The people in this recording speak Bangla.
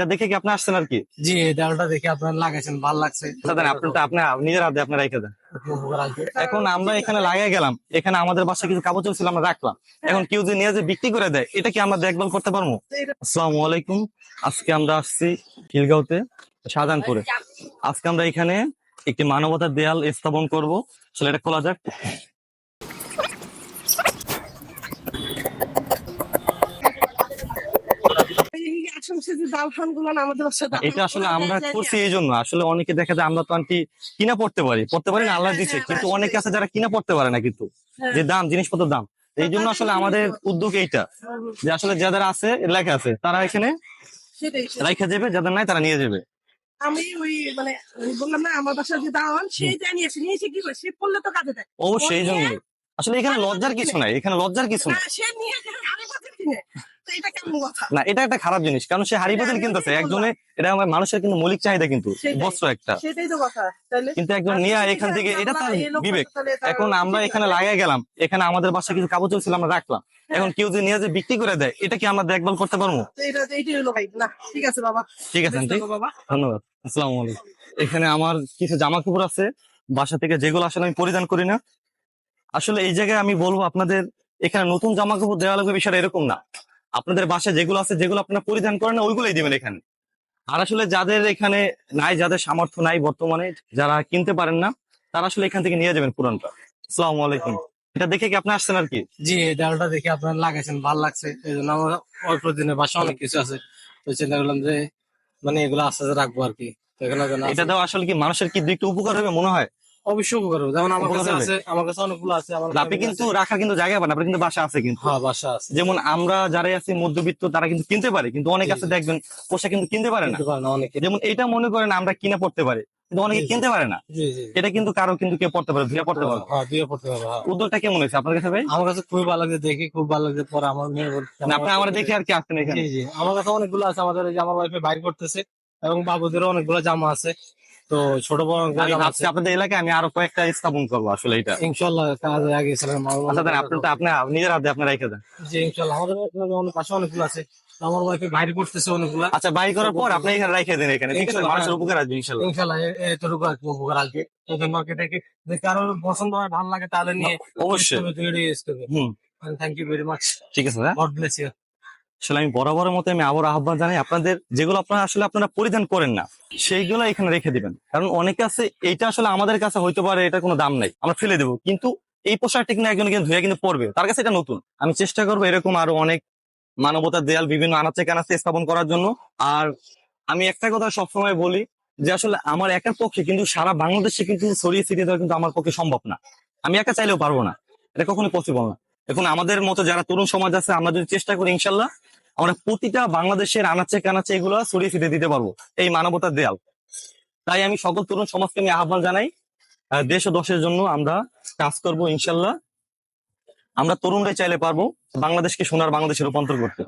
এটা দেখে কি আপনি আসছেন আর কি? জি, এই দেওয়ালটা দেখে আপনার লাগাইছেন, ভালো লাগছে। আচ্ছা দেন, আপনি নিজের হাতে আপনি রেখে দেন। উপকার আসবে। এখন আমরা এখানে লাগাই গেলাম, এখানে আমাদের বাসায় কিছু কাপড় চোপড় ছিল আমরা রাখলাম, এখন কেউ যদি নিয়ে যে বিক্রি করে দেয় এটা কি আমরা দেখভাল করতে পারবো? আসসালামু আলাইকুম। আজকে আমরা আসছি খিলগাঁওতে, শাহজাহানপুরে। আজকে আমরা এখানে একটি মানবতার দেয়াল স্থাপন করব। আসলে এটা খোলা যাক। এটা আসলে আমরা করছি এই জন্য, আসলে অনেকে দেখা যায় আমরা তো আন্টি কিনা পড়তে পারি না, আল্লাহ দিচ্ছে, কিন্তু অনেকে আছে যারা কিনা পড়তে পারে না, কিন্তু যে দাম জিনিসপত্রের দাম। এই জন্য আসলে আমাদের উদ্যোগ এইটা, যে আসলে যাদের আছে লেখা আছে তারা এখানে রাইখা যাবে, যাদের নাই তারা নিয়ে যাবে। আমি ওই মানে বললাম না আমার বাসার যে দাওয়ান সেই জানিয়েছে নিয়েছে কি করে সে পড়লে তো কাজে দেয় অবশ্যই এই জন্য আসলে এখানে লজ্জার কিছু নাই, এখানে লজ্জার কিছু না নাই। সে নিয়ে যায় আরে বাতিল কিনে তো এটা কেমন কথা না, এটা একটা খারাপ জিনিস, কারণ সে হাড়ি পাতিল কিনতেছে একজনে, এটা আমার মানুষের কিন্তু মৌলিক চাহিদা, কিন্তু বস্ত্র একটা। সেটাই তো কথা তাহলে কিন্তু একজন নিয়ে এখান থেকে, এটা তার বিবেক। এখন আমরা এখানে লাগাই গেলাম, এখানে আমাদের বাসায় কিছু কাপড় চোপড় ছিল আমরা রাখলাম, এখন কেউ যদি নিয়ে যে বিক্রি করে দেয় এটা কি আমরা দেখভাল করতে পারবো? এইটাই হলো ভাই না ঠিক আছে বাবা ঠিক আছে আন্টি, বাবা ধন্যবাদ। আসসালামু আলাইকুম। এখানে আমার কিছু জামা কাপড় আছে বাসা থেকে, যেগুলো আসলে আমি পরিধান করি না। আসলে এই জায়গায় আমি বলবো আপনাদের, এখানে নতুন জামা কাপড় দেওয়া লাগবে বিষয়টা এরকম না। আপনাদের বাসায় যেগুলো আছে, যেগুলো আপনারা পরিধান করেন না, ওইগুলোই দিবেন এখানে। আর আসলে যাদের এখানে নাই, যাদের সামর্থ্য নাই বর্তমানে, যারা কিনতে পারেন না, তারা আসলে এখান থেকে নিয়ে যাবেন পুরানটা। আসসালামু আলাইকুম। এটা দেখে কি আপনি আসছেন আর কি? জি, এই দেওয়ালটা দেখে আপনার লাগাইছেন, ভালো লাগছে। এই জন্য আমার অল্প দিনের বাসা অনেক কিছু আছে, তো চিন্তা করলাম যে মানে এগুলো আস্তে আস্তে রাখবো আর কি। তো এখানে যেন এটা দেওয়া আসলে কি মানুষের কি একটু উপকার হবে মনে হয়? অবশ্যই উপকার হবে। যেমন আমার উপকার কাছে হবে। আছে, আমার কাছে অনেকগুলো আছে। আমার আপনি কিন্তু রাখার কিন্তু জায়গা পান, আপনার কিন্তু বাসা আছে কিন্তু। হ্যাঁ, বাসা আছে। যেমন আমরা যারাই আছি মধ্যবিত্ত, তারা কিন্তু কিনতে পারে, কিন্তু অনেক জি, আছে জি। দেখবেন পোশাক কিন্তু কিনতে পারে না। কিনতে পারে না অনেকে। যেমন এটা মনে করেন আমরা কিনা পড়তে পারি, কিন্তু অনেকে জি, জি। কিনতে পারে না। জি, জি। এটা কিন্তু কারো কিন্তু কেউ পড়তে পারে, ধুয়ে পড়তে পারে। হ্যাঁ, বিয়ে করতে হবে। হ্যাঁ, উদ্যোগটা কেমন হয়েছে আপনার কাছে ভাই? আমার কাছে খুবই ভালো লাগছে, দেখি খুব ভালো লাগছে। পরে আমার মেয়ে বলছে না, আপনি আমার দেখে আর কি আসছেন জি, এখানে? জি, আমার কাছে অনেকগুলো আছে। আমাদের এই যে আমার ওয়াইফে বাইর করতেছে, এবং বাবুদেরও অনেকগুলো জামা আছে। তো ছোট বড় অনেকগুলো আমি জামা ভাবছি আছে। আপনাদের এলাকায় আমি আরো কয়েকটা স্থাপন করবো আসলে এটা। ইনশাল্লাহ কাজ আগে ছিলাম। আচ্ছা দেন, আপনি নিজের হাতে আপনি রেখে দেন। জি, ইনশাল্লাহ আমাদের এখানে অনেক পাশে অনেকগুলো আছে। তো আমার ওয়াইফে বাইর করতেছে অনেকগুলা। আচ্ছা, বাই করার পর আপনি এখানে রেখে দেন, এখানে ঠিক আছে? ইনশাল্লাহ, মানুষের উপকার আসবে ইনশাল্লাহ। ইনশাল্লাহ এতটুকু আর কি উপকার আসবে। এই জন্য এটাকে যদি কারোর পছন্দ হয়, ভালো লাগে, তাহলে নিয়ে অবশ্যই। ইউজ করবে। হুম। Thank you very much. ঠিক আছে ভাইয়া। God bless you. আসলে আমি বরাবরের মতো আমি আবার আহ্বান জানাই, আপনাদের যেগুলো আপনারা আসলে আপনারা পরিধান করেন না সেইগুলো এখানে রেখে দিবেন। কারণ অনেকে আছে, এইটা আসলে আমাদের কাছে হইতে পারে এটা কোনো দাম নাই, আমরা ফেলে দেবো, কিন্তু এই পোশাকটি কিনা একজন কিন্তু ধুয়ে কিন্তু পরবে, তার কাছে এটা নতুন। আমি চেষ্টা করবো এরকম আরো অনেক মানবতার দেয়াল বিভিন্ন আনাচে কানাচে স্থাপন করার জন্য। আর আমি একটা কথা সবসময় বলি, যে আসলে আমার একার পক্ষে কিন্তু সারা বাংলাদেশে কিন্তু ছড়িয়ে ছিটিয়ে দেওয়া কিন্তু আমার পক্ষে সম্ভব না। আমি একা চাইলেও পারবো না, এটা কখনোই পসিবল না। এখন আমাদের মতো যারা তরুণ সমাজ আছে, আমরা যদি চেষ্টা করি, ইনশাল্লাহ আমরা প্রতিটা বাংলাদেশের আনাচে কানাচে এগুলো ছড়িয়ে ছিটিয়ে দিতে পারবো, এই মানবতার দেয়াল। তাই আমি সকল তরুণ সমাজকে আমি আহ্বান জানাই, দেশ ও দশের জন্য আমরা কাজ করবো ইনশাল্লাহ। আমরা তরুণরাই চাইলে পারবো বাংলাদেশকে সোনার বাংলাদেশে রূপান্তর করতে।